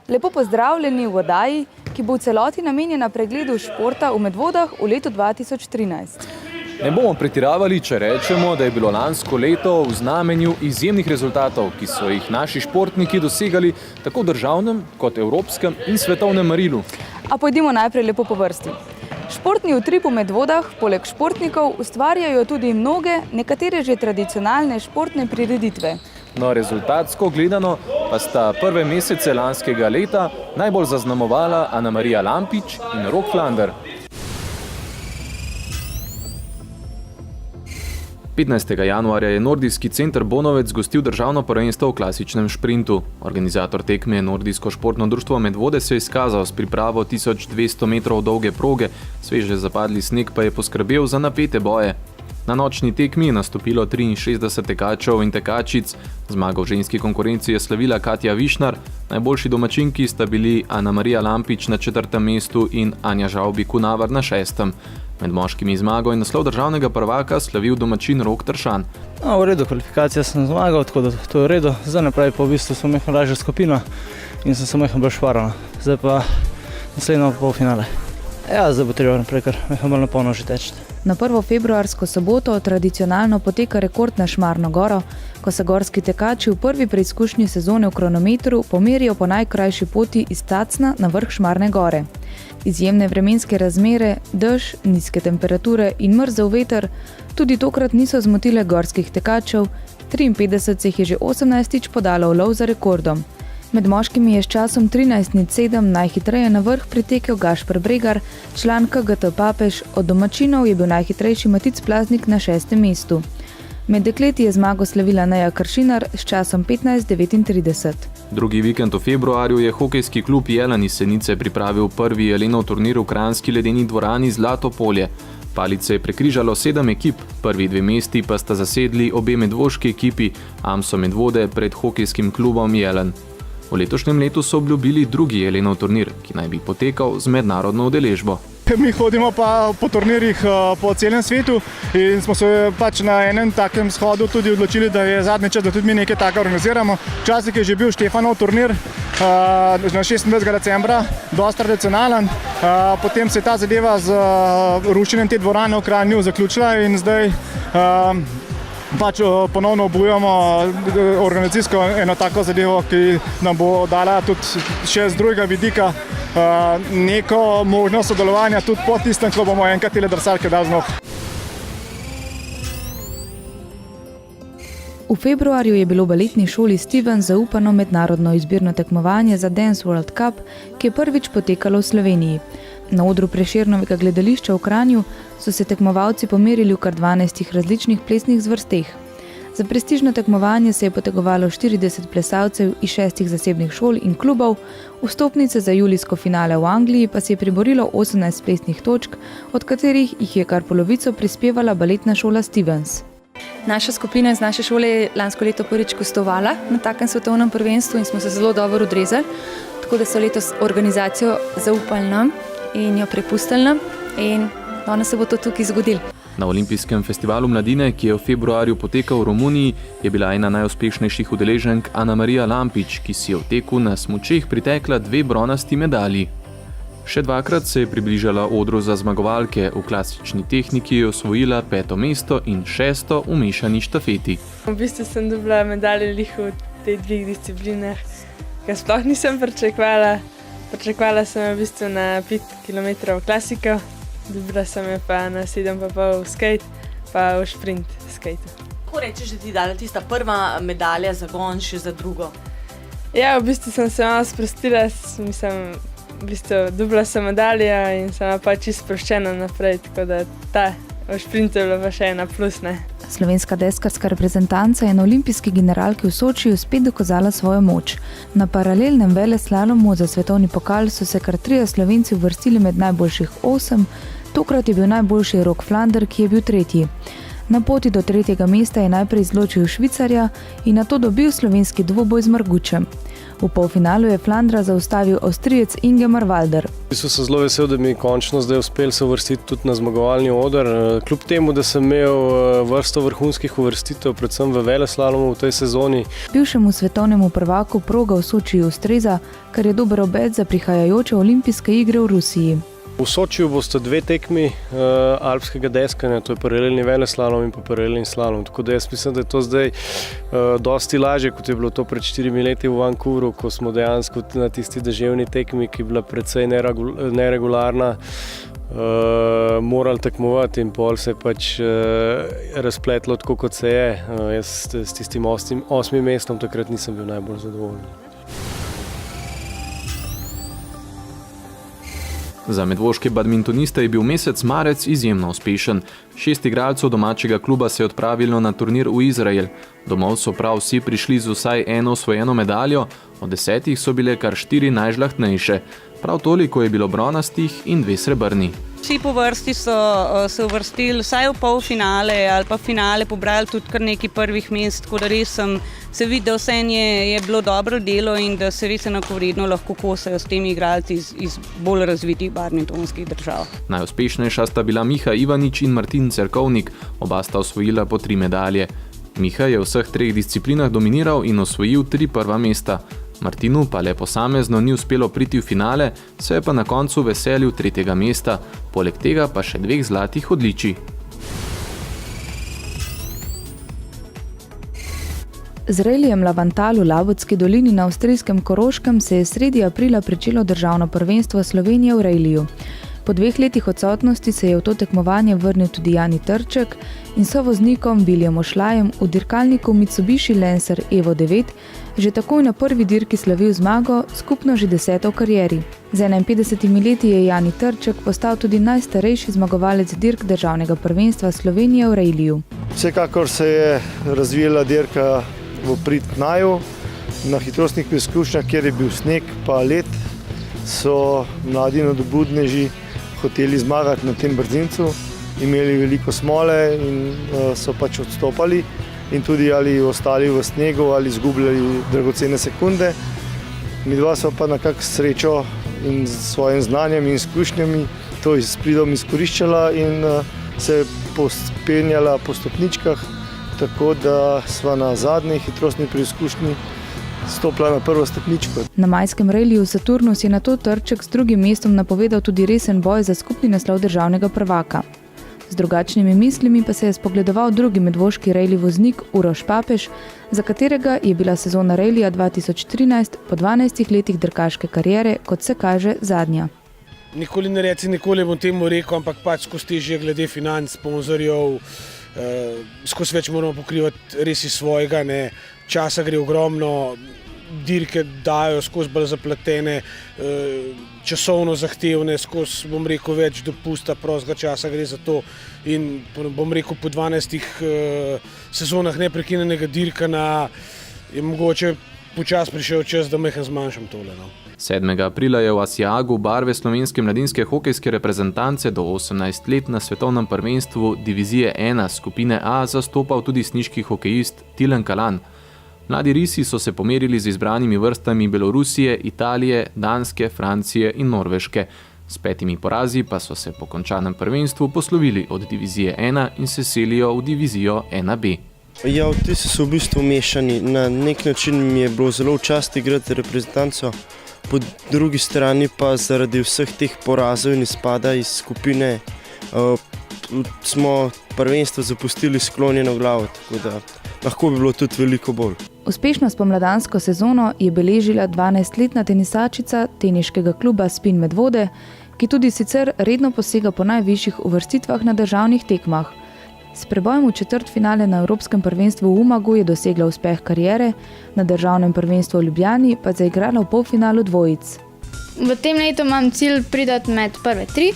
Lepo pozdravljeni v oddaji, ki bo v celoti namenjena pregledu športa v Medvodah v letu 2013. Ne bomo pretiravali, če rečemo, da je bilo lansko leto v znamenju izjemnih rezultatov, ki so jih naši športniki dosegali tako v državnem kot evropskem in svetovnem merilu. A pojdimo najprej lepo po vrsti. Športni utrip v Medvodah poleg športnikov ustvarjajo tudi mnoge, nekatere že tradicionalne športne prireditve. No, rezultatsko gledano pa sta prve mesece lanskega leta najbolj zaznamovala Anamarija Lampič in Rok Flander. 15. januarja je nordijski center Bonovec gostil državno prvenstvo v klasičnem šprintu. Organizator tekme Nordijsko športno društvo Medvode se je izkazal s pripravo 1200 metrov dolge proge, sveže zapadli sneg pa je poskrbel za napete boje. Na nočni tekmi je nastopilo 63 tekačev in tekačic. Zmago v ženski konkurenci je slavila Katja Višnar, najboljši domačinki sta bili Anamarija Lampič na 4. mestu in Anja Žavbi-Kunavar na 6. Med moškimi zmago je naslov državnega prvaka slavil domačin Rok Tršan. V redu, kvalifikacije sem zmagal, tako da to je v redu. Zdaj naprej pa v bistvu sem imel lažjo skupino in sem se bolj šparal. Zdaj pa naslednjo polfinale. Ja, zdaj bo treba naprej, ker bolj napolno že teči. Na 1. februarsko soboto tradicionalno poteka rekord na Šmarno goro, ko se gorski tekači v prvi preizkušnji sezone v kronometru pomerijo po najkrajši poti iz Tacna na vrh Šmarne gore. Izjemne vremenske razmere, dež, nizke temperature in mrzel veter tudi tokrat niso zmotile gorskih tekačev, 53 se jih je že 18. podalo v lov za rekordom. Med moškimi je s časom 13:07 najhitreje na vrh pritekel Gašper Bregar, član KGT Papež, od domačinov je bil najhitrejši Matic Plaznik na 6. mestu. Med dekleti je zmago slavila Neja Kršinar s časom 15:39. Drugi vikend v februarju je hokejski klub Jelen iz Senice pripravil prvi jelenov turnir v kranjski ledeni dvorani Zlato polje. Palice je prekrižalo 7 ekip, prvi 2 mesti pa sta zasedli obe medvoški ekipi, Amso Medvode pred hokejskim klubom Jelen. V letošnjem letu so obljubili drugi jelenov turnir, ki naj bi potekal z mednarodno udeležbo. Mi hodimo pa po turnirjih po celem svetu in smo se pač na enem takem shodu tudi odločili, da je zadnji čas, da tudi mi nekaj takega organiziramo. Včasih je že bil Štefanov turnir na 26. decembra, dosti tradicionalen. Potem se je ta zadeva z rušenjem te dvorane v Kranju zaključila in zdaj pač ponovno obujamo organizacijsko eno tako zadevo, ki nam bo dala tudi še z drugega vidika neko možnost sodelovanja tudi po tistem, ko bomo enkrat tele drsalke dali z nog. V februarju je bilo v baletni šoli Steven zaupano mednarodno izbirno tekmovanje za Dance World Cup, ki je prvič potekalo v Sloveniji. Na odru Prešernovega gledališča v Kranju so se tekmovalci pomerili v kar 12 različnih plesnih zvrsteh. Za prestižno tekmovanje se je potegovalo 40 plesalcev iz 6 zasebnih šol in klubov, vstopnice za julijsko finale v Angliji pa se je priborilo 18 plesnih točk, od katerih jih je kar polovico prispevala baletna šola Stevens. Naša skupina iz naše šole je lansko leto prvič gostovala na takem svetovnem prvenstvu in smo se zelo dobro odrezali, tako da so letos organizacijo zaupali nam in jo prepustili nam in danes se bo to tukaj zgodilo. Na Olimpijskem festivalu mladine, ki je v februarju potekal v Romuniji, je bila ena najuspešnejših udeleženk Anamarija Lampič, ki si je v teku na smučeh pritekla 2 bronasti medalji. Še 2-krat se je približala odru za zmagovalke, v klasični tehniki je osvojila 5. mesto in 6. v mešani štafeti. V bistvu sem dobila medalje v teh 2 disciplinah, ker sploh nisem pričakovala. Pričakovala sem v bistvu na 5 km klasiko, dobila sem je pa na 7,5 v skate, pa v šprint skate. Kako rečeš, da ti dala tista prva medalja za gon, še za drugo? Ja, v bistvu sem se malo sprostila, dobila sem medaljo in sem pa čisto sproščena naprej, tako da ta v šprintu je bila pa še ena plus, ne. Slovenska deskarska reprezentanca je na olimpijski generalki v Sočiju spet dokazala svojo moč. Na paralelnem veleslalomu za svetovni pokal so se kar 3 Slovenci uvrstili med najboljših 8, tokrat je bil najboljši Rok Flander, ki je bil 3. Na poti do 3. mesta je najprej izločil Švicarja in nato dobil slovenski dvoboj z Margučem. V polfinalu je Flandra zaustavil Avstrijec Ingemar Valder. Sem zelo vesel, da mi je končno zdaj uspelo se uvrstiti tudi na zmagovalni oder. Kljub temu, da sem imel vrsto vrhunskih uvrstitev, predvsem v veleslalomu v tej sezoni. Bivšemu svetovnemu prvaku proga v Sočiju ustreza, kar je dober obet za prihajajoče olimpijske igre v Rusiji. V Sočiju bosta 2 tekmi alpskega deskanja, to je paralelni veleslalom in pa paralelni slalom. Tako da jaz mislim, da je to zdaj dosti lažje, kot je bilo to pred 4 leti v Vancouvru, ko smo dejansko na tisti deževni tekmi, ki je bila precej neregularna, morali tekmovati in pol se je pač razpletlo tako, kot se je. Jaz s tistim 8. mestom takrat nisem bil najbolj zadovoljen. Za medvoške badmintoniste je bil mesec marec izjemno uspešen. 6 igralcev domačega kluba se je odpravilo na turnir v Izrael. Domov so prav vsi prišli z vsaj eno osvojeno medaljo, od 10 so bile kar 4 najžlahtnejše. Prav toliko je bilo bronastih in 2 srebrni. Vsi po vrsti so se uvrstili vsaj v polfinale ali pa finale, pobrali tudi kar nekaj prvih mest, tako da res sem se videl, da vse je bilo dobro delo in da se res enakovredno lahko kosajo s temi igralci iz bolj razvitih badmintonskih držav. Najuspešnejša sta bila Miha Ivanič in Martin Cerkovnik, oba sta osvojila po 3 medalje. Miha je v vseh 3 disciplinah dominiral in osvojil 3 prva mesta. Martinu pa le posamezno ni uspelo priti v finale, se je pa na koncu veselil 3. mesta, poleg tega pa še 2 zlatih odličij. Z relijem Lavantal v Labotski dolini na avstrijskem Koroškem se je sredi aprila pričelo državno prvenstvo Slovenije v reliju. Po 2 letih odsotnosti se je v to tekmovanje vrnil tudi Jani Trček in sovoznikom Viljem Ošlajem v dirkalniku Mitsubishi Lancer Evo 9 že takoj na prvi dirki slavil zmago, skupno že 10. v karieri. Z 51 leti je Jani Trček postal tudi najstarejši zmagovalec dirk državnega prvenstva Slovenije v reliju. Vsekakor se je razvijala dirka v prid naju. Na hitrostnih preizkušnjah, kjer je bil sneg pa led, so mladi nadobudneži hoteli zmagati na tem brzincu, imeli veliko smole in so pač odstopali in tudi ali ostali v snegu ali izgubljali dragocene sekunde. Midva so pa nekako srečo in s svojim znanjem in izkušnjami to s pridom izkoriščala in se penjala po stopničkah, tako da sva na zadnji hitrostni preizkušnji stopila na prvo stopničko. Na majskem reliju Saturnus je nato Trček s 2. mestom napovedal tudi resen boj za skupni naslov državnega prvaka. Z drugačnimi mislimi pa se je spogledoval drugi medvoški rejli voznik Uroš Papež, za katerega je bila sezona rejlija 2013 po 12 letih dirkaške kariere, kot se kaže, zadnja. Nikoli ne reci, nikoli bom temu rekel, ampak pač skozi težje glede financ, sponzorjev, skozi več moramo pokrivati res iz svojega, ne. Časa gre ogromno, dirke dajo skozi bolj zapletene, časovno zahtevne, skozi, bom rekel, več dopusta, prostega časa gre za to in, bom rekel, po 12 sezonah neprekinjenega dirkanja je mogoče počas prišel čas, da mehko zmanjšam tole. No. 7. aprila je v Asiagu barve slovenske mladinske hokejske reprezentance do 18 let na svetovnem prvenstvu divizije 1 skupine A zastopal tudi sniški hokejist Tilen Kalan. Mladi risi so se pomerili z izbranimi vrstami Belorusije, Italije, Danske, Francije in Norveške. S 5 porazi pa so se po končanem prvenstvu poslovili od divizije 1 in se selijo v divizijo 1B. Ja, vtisi so v bistvu mešani. Na nek način mi je bilo zelo v čast igrati reprezentanco, po drugi strani pa zaradi vseh teh porazov in izpada iz skupine smo prvenstvo zapustili sklonjeno glavo, tako da lahko bi bilo tudi veliko bolj. Uspešno spomladansko sezono je beležila 12-letna tenisačica teniškega kluba Spin Medvode, ki tudi sicer redno posega po najvišjih uvrstitvah na državnih tekmah. S prebojem v četrtfinale na Evropskem prvenstvu v Umagu je dosegla uspeh kariere, na državnem prvenstvu v Ljubljani pa zaigrala v polfinalu dvojic. V tem letu imam cilj priti med prve 3,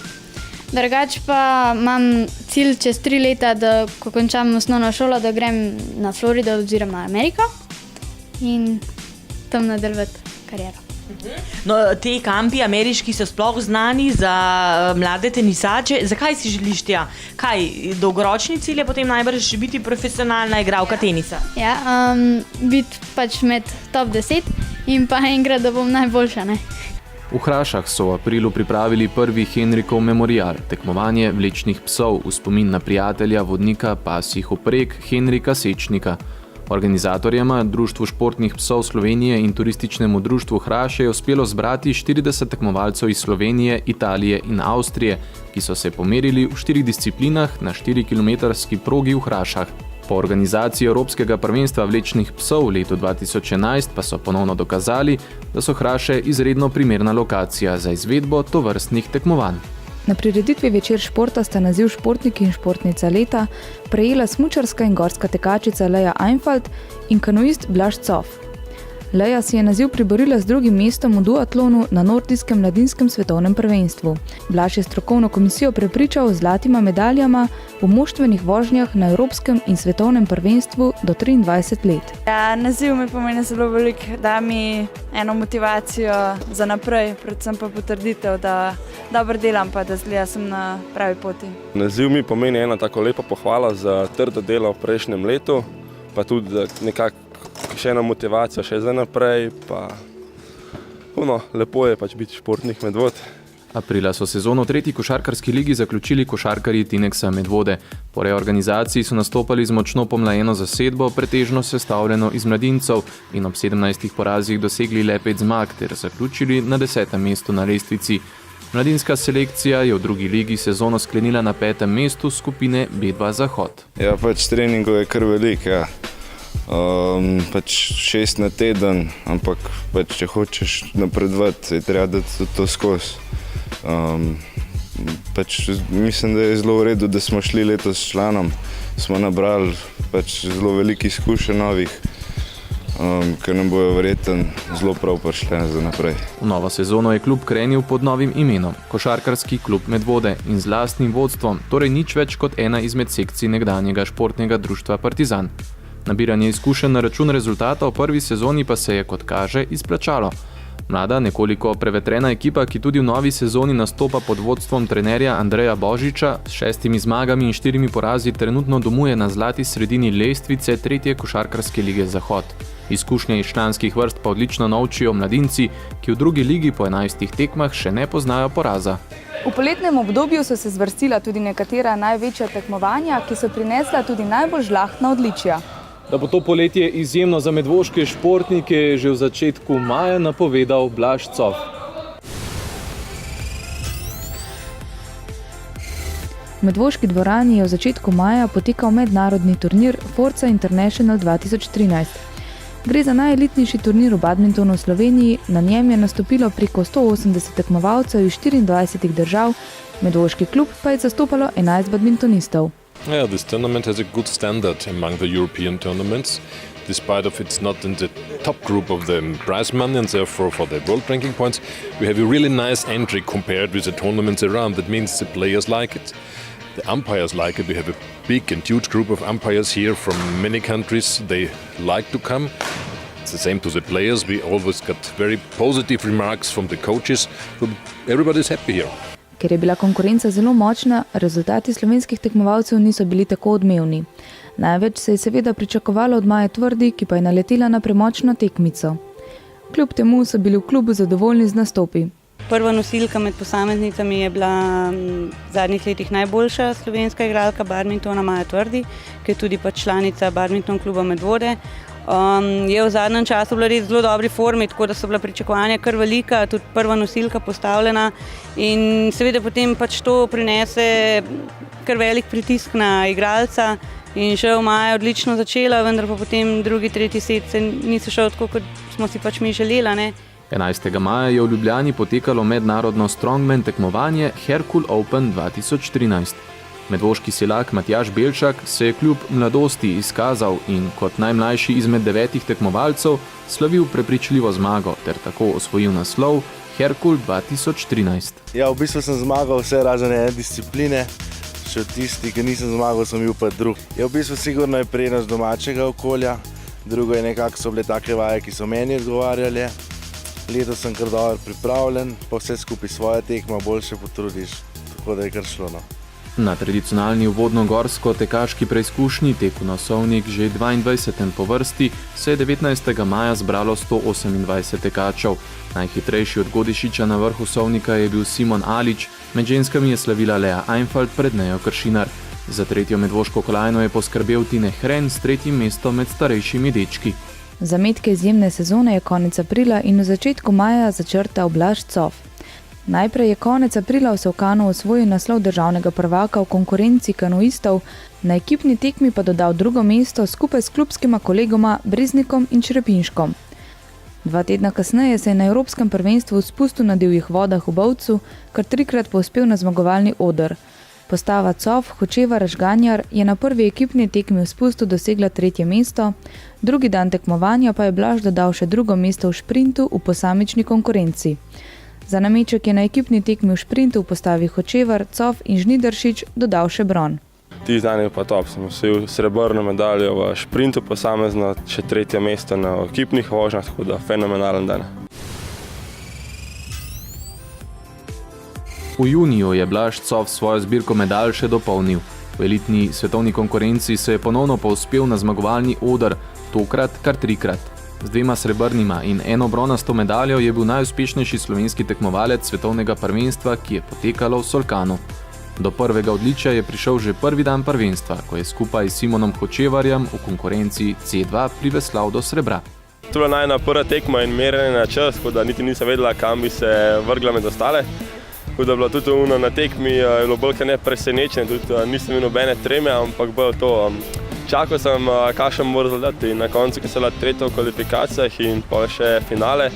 drugače pa imam cilj čez 3 leta, da ko končam osnovno šolo, da grem na Florido oziroma Ameriko in tam nadaljevati kariero. No, te kampi ameriški so sploh znani za mlade tenisače. Zakaj si želiš tja? Kaj, dolgoročni cilj je potem najbrž biti profesionalna igralka tenisa? Ja, biti pač med top 10 in pa enkrat, da bom najboljša. Ne? V Hrašah so v aprilu pripravili prvi Henrikov memorial, tekmovanje vlečnih psov v spomin na prijatelja vodnika pasjih vpreg Henrika Sečnika. Organizatorjema, Društvu športnih psov Slovenije in Turističnemu društvu Hraš je uspelo zbrati 40 tekmovalcev iz Slovenije, Italije in Avstrije, ki so se pomerili v 4 disciplinah na 4-kilometrski progi v Hrašah. Po organizaciji Evropskega prvenstva vlečnih psov v letu 2011 pa so ponovno dokazali, da so Hraše izredno primerna lokacija za izvedbo tovrstnih tekmovanj. Na prireditvi Večer športa sta naziv športnik in športnica leta prejela smučarska in gorska tekačica Leja Einfalt in kanuist Blaž Cof. Leja si je naziv priborila z drugim mestom v duatlonu na nordijskem mladinskem svetovnem prvenstvu. Blaž je strokovno komisijo prepričal z zlatima medaljama v moštvenih vožnjah na evropskem in svetovnem prvenstvu do 23 let. Ja, naziv mi pomeni zelo veliko, da mi eno motivacijo za naprej, predvsem pa potrditev, da dobro delam pa da sem na pravi poti. Naziv mi pomeni ena tako lepa pohvala za trdo delo v prejšnjem letu, pa tudi nekako še ena motivacija še za naprej, pa lepo je pač biti športnik Medvod. Aprila so sezono v 3. košarkarski ligi zaključili košarkarji Tineksa Medvode. Po reorganizaciji so nastopali z močno pomlajeno zasedbo, pretežno sestavljeno iz mladincev in ob 17 porazih dosegli le 5 zmag ter zaključili na 10. mestu na lestvici. Mladinska selekcija je v drugi ligi sezono sklenila na 5. mestu skupine B2 Zahod. Ja, pač treningov je kar veliko, ja. Pač 6 na teden, ampak pač, če hočeš napredovati, je treba dati to skozi. Mislim, da je zelo v redu, da smo šli letos s članom. Smo nabrali pač zelo veliko izkušenj novih, ker nam bojo verjetno zelo prav prišle za naprej. V novo sezono je klub krenil pod novim imenom, Košarkarski klub Medvode in z lastnim vodstvom, torej nič več kot ena izmed sekcij nekdanjega športnega društva Partizan. Nabiranje izkušenj na račun rezultata v prvi sezoni pa se je, kot kaže, izplačalo. Mlada, nekoliko prevetrena ekipa, ki tudi v novi sezoni nastopa pod vodstvom trenerja Andreja Božiča, s 6 zmagami in 4 porazi trenutno domuje na zlati sredini lestvice 3. košarkarske lige Zahod. Izkušnje iz članskih vrst pa odlično naučijo mladinci, ki v drugi ligi po 11 tekmah še ne poznajo poraza. V poletnem obdobju so se zvrstila tudi nekatera največja tekmovanja, ki so prinesla tudi najbolj žlahtna odličja. Da bo to poletje izjemno za medvoške športnike, je že v začetku maja napovedal Blaž Cof. V medvoški dvorani je v začetku maja potekal mednarodni turnir Forza International 2013. Gre za najelitnejši turnir v badmintonu v Sloveniji, na njem je nastopilo preko 180 tekmovalcev iz 24 držav, medvoški klub pa je zastopalo 11 badmintonistov. Yeah, this tournament has a good standard among the European tournaments, despite of it's not in the top group of the prize money and therefore for the world ranking points. We have a really nice entry compared with the tournaments around. That means the players like it, the umpires like it. We have a big and huge group of umpires here from many countries. They like to come. It's the same to the players. We always got very positive remarks from the coaches. So everybody is happy here. Ker je bila konkurenca zelo močna, rezultati slovenskih tekmovalcev niso bili tako odmevni. Največ se je seveda pričakovalo od Maje Tvrdi, ki pa je naletela na premočno tekmico. Kljub temu so bili v klubu zadovoljni z nastopi. Prva nosilka med posameznicami je bila v zadnjih letih najboljša slovenska igralka badmintona Maja Tvrdi, ki je tudi članica badminton kluba Medvode. Je v zadnjem času bila res zelo dobri formi, tako da so bila pričakovanja kar velika, tudi prva nosilka postavljena in seveda potem to prinese kar velik pritisk na igralca in še v Maja odlično začela, vendar pa potem drugi, tretji set se niso šel tako, kot smo si mi želeli, ne. 11. maja je v Ljubljani potekalo mednarodno strongman tekmovanje Herkul Open 2013. Medvoški silak Matjaž Belšak se je kljub mladosti izkazal in kot najmlajši izmed 9 tekmovalcev slavil prepričljivo zmago ter tako osvojil naslov Herkul 2013. Ja, v bistvu sem zmagal vse razen ene discipline, še tisti, ki nisem zmagal, sem bil pa drug. Ja, v bistvu sigurno je prednost domačega okolja, drugo je nekako so bile take vaje, ki so meni odgovarjale. Letos sem kar dobro pripravljen, pa vse skupaj svoje tekma, boljše potrudiš, tako da je kar šlo. Na tradicionalni uvodno-gorsko tekaški preizkušnji teku nosovnik že 22. po vrsti se je 19. maja zbralo 128 tekačev. Najhitrejši od Godišiča na vrhu sovnika je bil Simon Alič, med ženskami je slavila Lea Einfald pred Nejo Kršinar. Za tretjo medvoško kolajno je poskrbel Tine Hren s tretjim mestom med starejšimi dečki. Zametke izjemne sezone je konec aprila in v začetku maja začrtal Blaž Cof. Najprej je konec aprila v Solkanu osvojil naslov državnega prvaka v konkurenci kanuistov, na ekipni tekmi pa dodal drugo mesto skupaj s klubskima kolegoma Breznikom in Črepinškom. 2 tedna kasneje se je na Evropskem prvenstvu v spustu na divjih vodah v Bovcu kar 3-krat povzpel na zmagovalni oder. Postava Cof, Hočevar, Žganjar je na prvi ekipni tekmi v spustu dosegla 3. mesto, drugi dan tekmovanja pa je Blaž dodal še drugo mesto v šprintu v posamični konkurenci. Za nameček je na ekipni tekmi v šprintu v postavi Hočevar, Cof in Žnidaršič dodal še bron. Ti dan je pa top, sem osvojil srebrno medaljo v šprintu, posamezno še 3. mesto na ekipnih vožnjah, tako da fenomenalen dan. V juniju je Blaž Cof svojo zbirko medalj še dopolnil. V elitni svetovni konkurenci se je ponovno povzpel na zmagovalni oder, tokrat kar 3-krat. Z 2 srebrnima in 1 bronasto medaljo je bil najuspešnejši slovenski tekmovalec svetovnega prvenstva, ki je potekalo v Solkanu. Do prvega odličja je prišel že prvi dan prvenstva, ko je skupaj s Simonom Hočevarjem v konkurenci C2 priveslal do srebra. To je bila najna prva tekma in merjenje na čas, tako da niti nisem vedela, kam bi se vrgla med ostale. Tako da je bilo tudi na tekmi je bilo bolj ne presenečenje, tudi nisem imel nobene treme, ampak bilo to. Čakal sem, kakšen bo rezultat in na koncu, ko sem bila 3. v kvalifikacijah in pa še finale,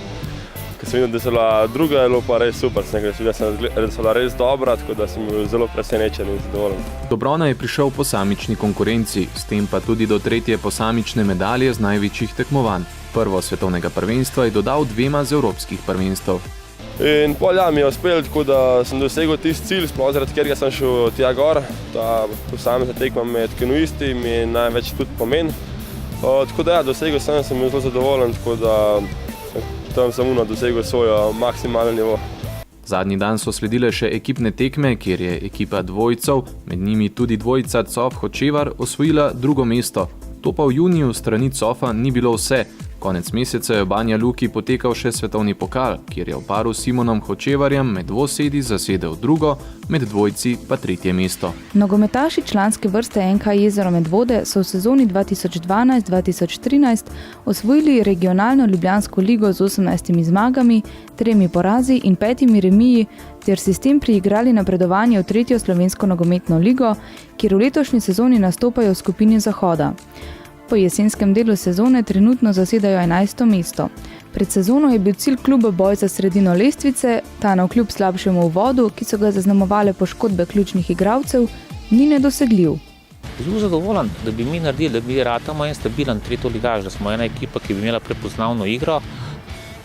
ko sem videl, da so bila druga, je bilo pa res super. Da so bila res dobra, tako da sem bil zelo presenečen in zadovoljen. Do brona je prišel v posamični konkurenci, s tem pa tudi do 3. posamične medalje z največjih tekmovanj. Prvo svetovnega prvenstva je dodal 2 z evropskih prvenstv. In pol mi je uspel, tako da sem dosegel tisti cilj, sploh zaradi katerega sem šel tja gor. Ta posamezna tekma med kanuisti mi je največ tudi pomen. Tako da dosegel sem bil zelo zadovoljen, tako da tam sem dosegel svoj maksimalen nivo. Zadnji dan so sledile še ekipne tekme, kjer je ekipa dvojcev, med njimi tudi dvojica Cof Hočevar, osvojila 2. mesto. To pa v juniju strani Cofa ni bilo vse. Konec meseca je v Banja Luki potekal še svetovni pokal, kjer je v paru s Simonom Hočevarjem med dvosedi zasedel 2., med dvojci pa 3. mesto. Nogometaši članske vrste NK Jezero Medvode so v sezoni 2012-2013 osvojili regionalno Ljubljansko ligo z 18 zmagami, 3 porazi in 5 remiji, ter si s tem priigrali napredovanje v 3. slovensko nogometno ligo, kjer v letošnji sezoni nastopajo v skupini Zahoda. Po jesenskem delu sezone trenutno zasedajo 11. mesto. Pred sezono je bil cilj kluba boj za sredino lestvice, ta navkljub slabšemu uvodu, ki so ga zaznamovale poškodbe ključnih igralcev, ni nedosegljiv. Zelo zadovoljen, da bi mi naredili, da bi ratamo en stabilen tretjoligaš, da smo ena ekipa, ki bi imela prepoznavno igro,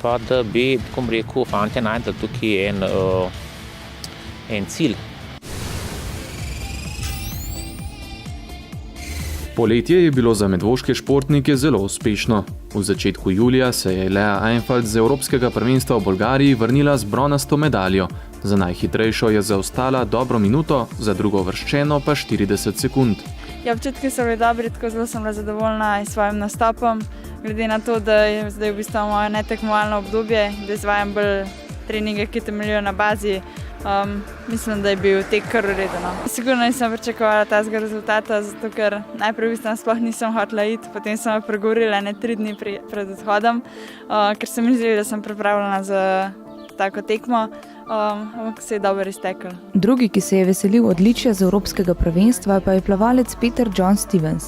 pa da bi, tako rekel, fantje najdel tukaj en cilj. Poletje je bilo za medvoške športnike zelo uspešno. V začetku julija se je Lea Einfald z Evropskega prvenstva v Bolgariji vrnila z bronasto medaljo. Za najhitrejšo je zaostala dobro minuto, za drugo vrščeno pa 40 sekund. Ja, občutki so bili dobri, tako zelo sem bila zadovoljna s svojim nastopom. Glede na to, da je zdaj v bistvu moje netekmovalno obdobje, da izvajam bolj treninge, ki temeljijo na bazi, mislim, da je bil tek kar v redu. Sigurno nisem pričakovala tazga rezultata, zato ker najprej sploh nisem hotela iti, potem sem jo pregovorila 3 dni pred odhodom, ker sem mislila, da sem pripravljena za tako tekmo, ampak se je dobro iztekel. Drugi, ki se je veselil odličja z Evropskega prvenstva, pa je plavalec Peter John Stevens.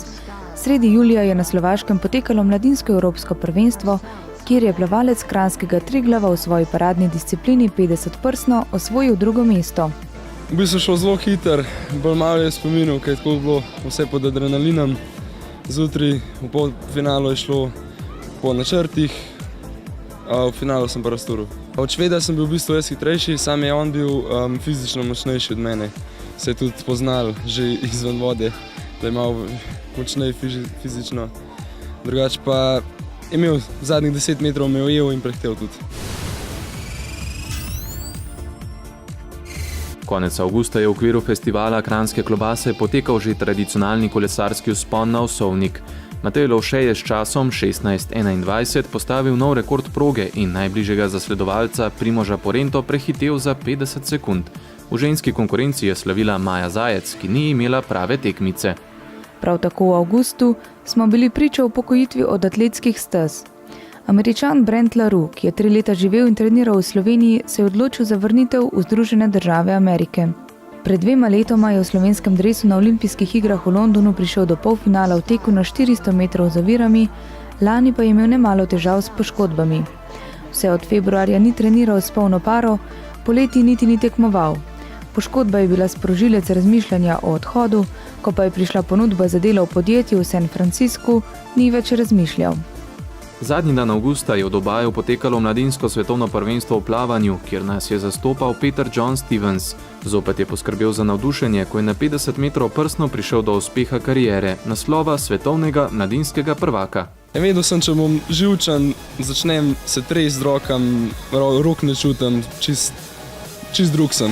Sredi julija je na Slovaškem potekalo mladinsko evropsko prvenstvo, kjer je plavalec kranjskega Triglava v svoji paradni disciplini 50-prsno osvojil 2. mesto. V bistvu šel zelo hiter, bolj malo je spominil, kaj je tako bilo vse pod adrenalinom. Zjutraj v polfinalu je šlo po načrtih, a v finalu sem pa razturil. Od Šveda sem bil v bistvu jaz hitrejši, sam je on bil fizično močnejši od mene. Se je tudi poznal že izven vode, da je malo močnej fizično. Drugače pa je imel zadnjih 10 metrov, me ujel in prehtel tudi. Konec avgusta je v okviru festivala Kranjske klobase potekal že tradicionalni kolesarski vzpon na Osovnik. Matej Lovše je s časom 16:21 postavil nov rekord proge in najbližjega zasledovalca Primoža Porento prehitel za 50 sekund. V ženski konkurenci je slavila Maja Zajec, ki ni imela prave tekmice. Prav tako v avgustu smo bili priča upokojitvi od atletskih stez. Američan Brent LaRue, ki je 3 leta živel in treniral v Sloveniji, se je odločil za vrnitev v Združene države Amerike. Pred 2 letoma je v slovenskem dresu na olimpijskih igrah v Londonu prišel do polfinala v teku na 400 metrov z ovirami, lani pa je imel nemalo težav s poškodbami. Vse od februarja ni treniral s polno paro, poleti niti ni tekmoval. Poškodba je bila sprožilec razmišljanja o odhodu, ko pa je prišla ponudba za delo v podjetju v San Franciscu, ni več razmišljal. Zadnji dan avgusta je v Dubaju potekalo mladinsko svetovno prvenstvo v plavanju, kjer nas je zastopal Peter John Stevens. Zopet je poskrbel za navdušenje, ko je na 50 metrov prsno prišel do uspeha kariere, naslova svetovnega mladinskega prvaka. Vedel sem, če bom živčen, začnem se tresti z rokam, rok ne čutim, čist drug sem.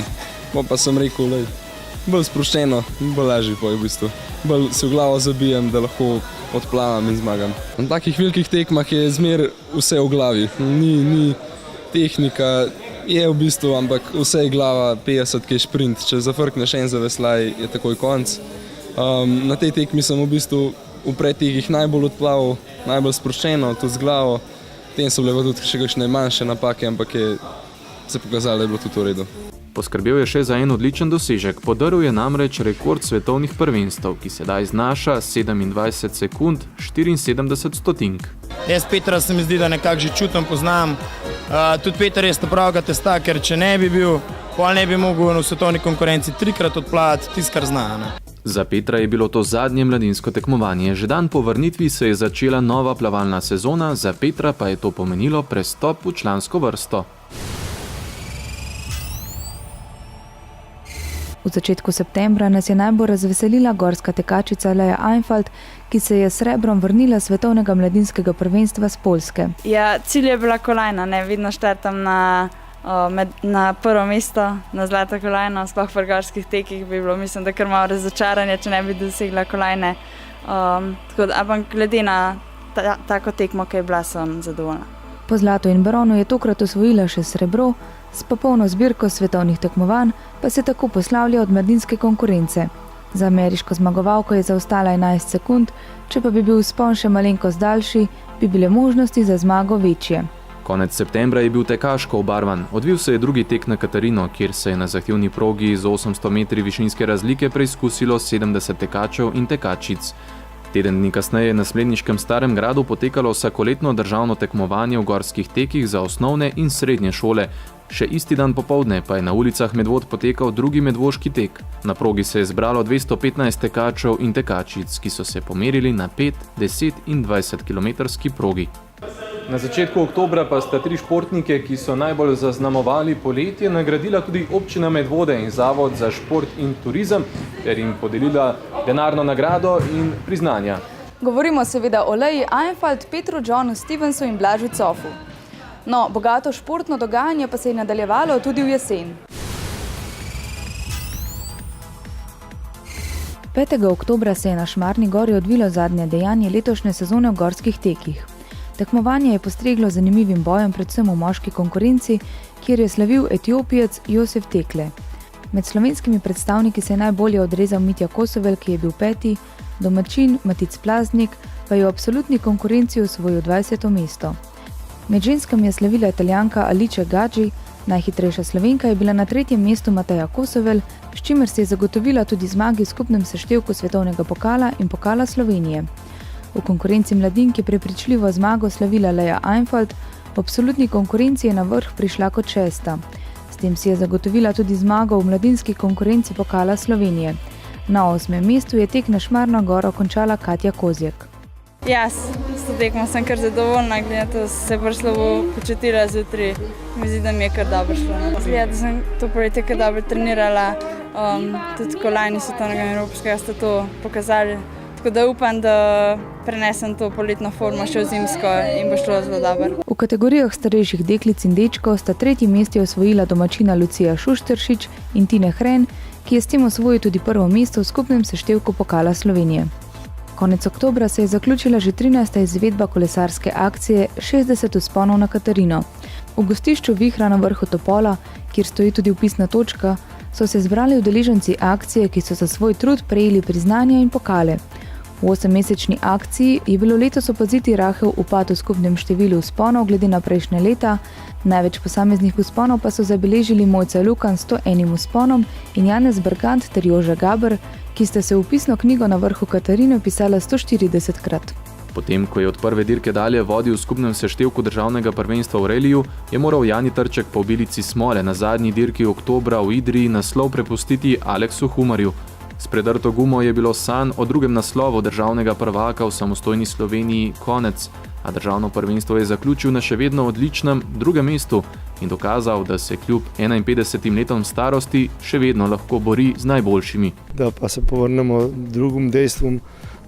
Pa sem rekel, bolj sproščeno, bolj lažje pa je v bistvu. Bolj se v glavo zabijem, da lahko odplavam in zmagam. Na takih velikih tekmah je zmer vse v glavi. Ni tehnika, je v bistvu, ampak vse je glava, 50 je šprint. Če zafrkneš en zaveslaj, je takoj konc. Na tej tekmi sem v bistvu v predtekih najbolj odplaval, najbolj sproščeno, tudi z glavo. Tem so bile tudi še kakšne manjše napake, ampak je se pokazalo, da je bilo tudi v redu. Poskrbel je še za en odličen dosežek. Podaril je namreč rekord svetovnih prvenstev, ki sedaj znaša 27 sekund 74 stotink. Jaz Petra se mi zdi, da nekako že čutim, poznam. Tudi Peter je pravega testa, ker če ne bi bil, pol ne bi mogel v svetovni konkurenci 3-krat odplavati, tisto, kar zna. Ne? Za Petra je bilo to zadnje mladinsko tekmovanje. Že dan po vrnitvi se je začela nova plavalna sezona, za Petra pa je to pomenilo prestop v člansko vrsto. V začetku septembra nas je najbolj razveselila gorska tekačica Leja Einfalt, ki se je s srebrom vrnila svetovnega mladinskega prvenstva z Poljske. Ja, cilj je bila kolajna, ne, vidno štartam na prvo mesto, na zlato kolajno, sploh v gorskih tekih bi bilo, mislim, da kar malo razočaranje, če ne bi dosegla kolajne. Ampak glede na tako tekmo, ki je bila, sem zadovoljna. Po zlato in bronu je tokrat osvojila še srebro, s popolno zbirko svetovnih tekmovanj pa se tako poslavlja od mladinske konkurence. Za ameriško zmagovalko je zaostala 11 sekund, če pa bi bil vzpon še malenkost daljši, bi bile možnosti za zmago večje. Konec septembra je bil tekaško obarvan. Odvil se je drugi tek na Katarino, kjer se je na zahtevni progi z 800 metri višinske razlike preizkusilo 70 tekačev in tekačic. Teden dni kasneje je na Sledniškem Starem gradu potekalo vsakoletno državno tekmovanje v gorskih tekih za osnovne in srednje šole. Še isti dan popoldne pa je na ulicah Medvod potekal drugi medvoški tek. Na progi se je zbralo 215 tekačev in tekačic, ki so se pomerili na 5, 10 in 20 kilometrski progi. Na začetku oktobra pa sta 3 športnike, ki so najbolj zaznamovali poletje, nagradila tudi občina Medvode in Zavod za šport in turizem, ter jim podelila denarno nagrado in priznanja. Govorimo seveda o Leji Einfalt, Petru Johnu Stevensu in Blažu Cofu. No, bogato športno dogajanje pa se je nadaljevalo tudi v jesen. 5. oktobra se je na Šmarni gori odvilo zadnje dejanje letošnje sezone v gorskih tekih. Tekmovanje je postreglo zanimivim bojem predvsem v moški konkurenci, kjer je slavil Etiopijec Josef Tekle. Med slovenskimi predstavniki se je najbolje odrezal Mitja Kosovel, ki je bil 5., domačin Matic Plaznik pa je v absolutni konkurenci osvojil 20. mesto. Med ženskami je slavila Italijanka Alice Gadži, najhitrejša Slovenka je bila na 3. mestu Mateja Kosovel, s čimer se je zagotovila tudi zmagi v skupnem seštevku svetovnega pokala in pokala Slovenije. V konkurenci mladink je prepričljivo zmago slavila Leja Einfalt, v absolutni konkurenci je na vrh prišla kot 6. S tem si je zagotovila tudi zmago v mladinski konkurenci pokala Slovenije. Na 8. mestu je tek na Šmarno goro končala Katja Kozjek. Ja, s to tekmo sem kar zadovoljna, glede na to se prišlo počutila zjutraj. Mi zdi, da mi je kar dobro šlo. Zgleda, da sem to poletje kar dobro trenirala, tudi kolajni svetovnega in evropskega sta to pokazali. Tako da upam, da prenesem to poletno formo še v zimsko in bo šlo zelo dobro. V kategorijah starejših deklic in dečkov sta 3. mesti osvojila domačina Lucija Šušteršič in Tine Hren, ki je s tem osvojil tudi prvo mesto v skupnem seštevku Pokala Slovenije. Konec oktobra se je zaključila že 13. izvedba kolesarske akcije 60 vzponov na Katarino. V gostišču Vihra na vrhu Topola, kjer stoji tudi vpisna točka, so se zbrali udeleženci akcije, ki so za svoj trud prejeli priznanja in pokale. V 8-mesečni akciji je bilo letos opaziti rahel upad v skupnem številu vzponov glede na prejšnje leta. Največ posameznih vzponov pa so zabeležili Mojca Lukan s 101 vzponom in Janez Bergant ter Jože Gaber, ki sta se v vpisno knjigo na vrhu Katarine pisala 140-krat. Potem, ko je od prve dirke dalje vodil v skupnem seštevku državnega prvenstva v reliju, je moral Jani Trček po obilici smole na zadnji dirki oktobra v Idriji naslov prepustiti Aleksu Humarju. S predrto gumo je bilo sanj o drugem naslovu državnega prvaka v samostojni Sloveniji konec, a državno prvenstvo je zaključil na še vedno odličnem 2. mestu in dokazal, da se kljub 51 letom starosti še vedno lahko bori z najboljšimi. Da pa se povrnemo drugim dejstvom,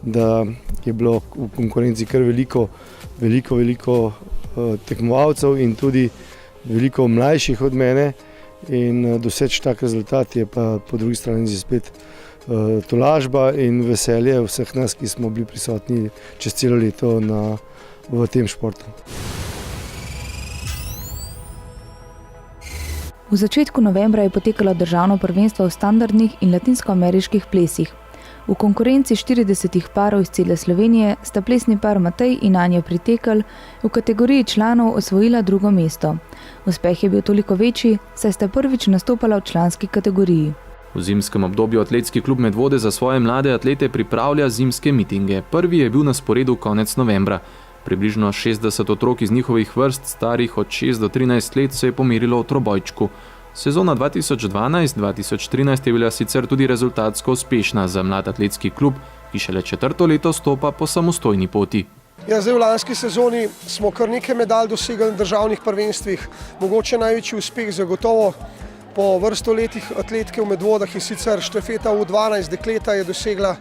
da je bilo v konkurenci kar veliko tekmovalcev in tudi veliko mlajših od mene in doseči tak rezultat je pa po drugi strani spet tolažba in veselje vseh nas, ki smo bili prisotni čez celo leto v tem športu. V začetku novembra je potekalo državno prvenstvo v standardnih in latinskoameriških plesih. V konkurenci 40 parov iz cele Slovenije sta plesni par Matej in Anja Pritekelj v kategoriji članov osvojila 2. mesto. Uspeh je bil toliko večji, saj sta prvič nastopala v članski kategoriji. V zimskem obdobju Atletski klub Medvode za svoje mlade atlete pripravlja zimske mitinge. Prvi je bil na sporedu konec novembra. Približno 60 otrok iz njihovih vrst, starih od 6 do 13 let, se je pomerilo v trobojčku. Sezona 2012-2013 je bila sicer tudi rezultatsko uspešna za mlad atletski klub, ki šele 4. leto stopa po samostojni poti. Ja, zdaj v lanski sezoni smo kar nekaj medalj dosegli na državnih prvenstvih. Mogoče največji uspeh zagotovo po vrsto letih atletke v Medvodah in sicer štafeta U12 dekleta je dosegla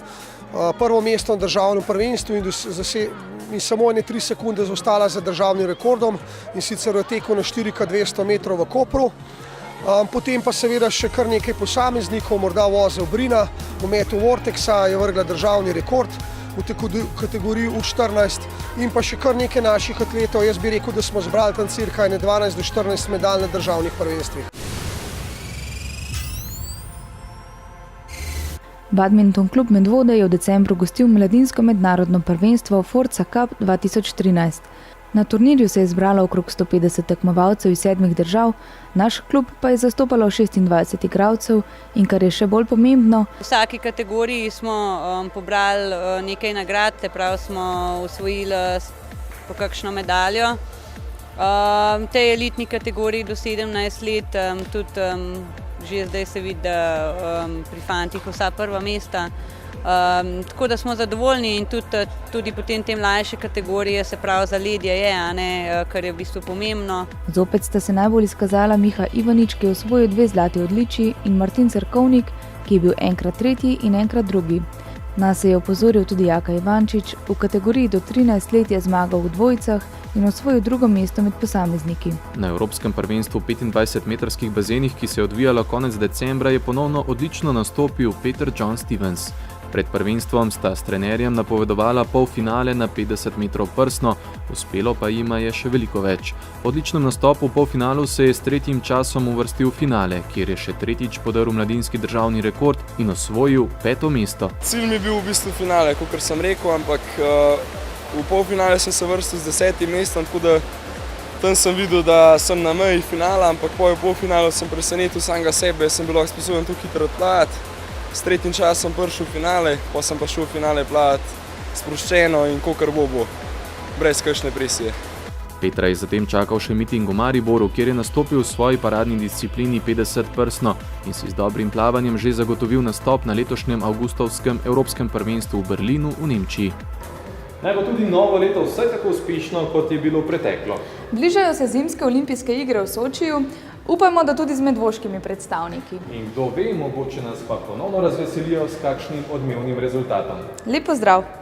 prvo mesto na državnem prvenstvu in samo 3 sekunde zaostala za državnim rekordom in sicer v teku na 4x200 metrov v Kopru. Potem pa seveda še kar nekaj posameznikov, morda vozel Brina, v metu Vortexa je vrgla državni rekord v kategoriji U14 in pa še kar nekaj naših atletov. Jaz bi rekel, da smo zbrali tam cirka 12 do 14 medalj na državnih prvenstvih. Badminton klub Medvode je v decembru gostil mladinsko mednarodno prvenstvo Forza Cup 2013. Na turnirju se je zbralo okrog 150 tekmovalcev iz 7 držav, naš klub pa je zastopalo 26 igralcev in kar je še bolj pomembno, V vsaki kategoriji smo pobrali nekaj nagrad, prav smo osvojili po kakšno medaljo. V tej elitni kategoriji do 17 let tudi že zdaj se vidi, da pri fantih vsa prva mesta. Tako da smo zadovoljni in tudi potem te mlajše kategorije, se pravi za ledje je, kar je v bistvu pomembno. Zopet sta se najbolj izkazala Miha Ivanič, ki je osvojil 2 zlati odličji, in Martin Cerkovnik, ki je bil enkrat 3. in enkrat 2. Nas je opozoril tudi Jaka Ivančič, v kategoriji do 13 let je zmagal v dvojicah in osvojil 2. mesto med posamezniki. Na Evropskem prvenstvu v 25-metrskih bazenih, ki se je odvijalo konec decembra, je ponovno odlično nastopil Peter John Stevens. Pred prvenstvom sta s trenerjem napovedovala polfinale na 50 metrov prsno, uspelo pa jima je še veliko več. Po odličnem nastopu v polfinalu se je s 3. časom uvrstil v finale, kjer je še 3. podrl mladinski državni rekord in osvojil 5. mesto. Cilj mi je bil v bistvu finale, kot sem rekel, ampak v polfinale sem se vrstil z 10. mestom, tako da tam sem videl, da sem na meji finala, ampak po polfinalu sem presenetil samega sebe, sem bil lahko sposoben tu hitro odplati. S 3. časom prišel v finale, pa sem pa šel v finale plati sproščeno in kakor bo, brez kakšne presije. Petra je zatem čakal še miting v Mariboru, kjer je nastopil v svoji paradni disciplini 50 prsno in si z dobrim plavanjem že zagotovil nastop na letošnjem avgustovskem Evropskem prvenstvu v Berlinu v Nemčiji. Naj bo tudi novo leto vse tako uspešno, kot je bilo preteklo. Bližajo se zimske olimpijske igre v Sočiju. Upajmo, da tudi z medvoškimi predstavniki. In kdo ve, mogoče nas pa ponovno razveselijo s kakšnim odmevnim rezultatom. Lep pozdrav!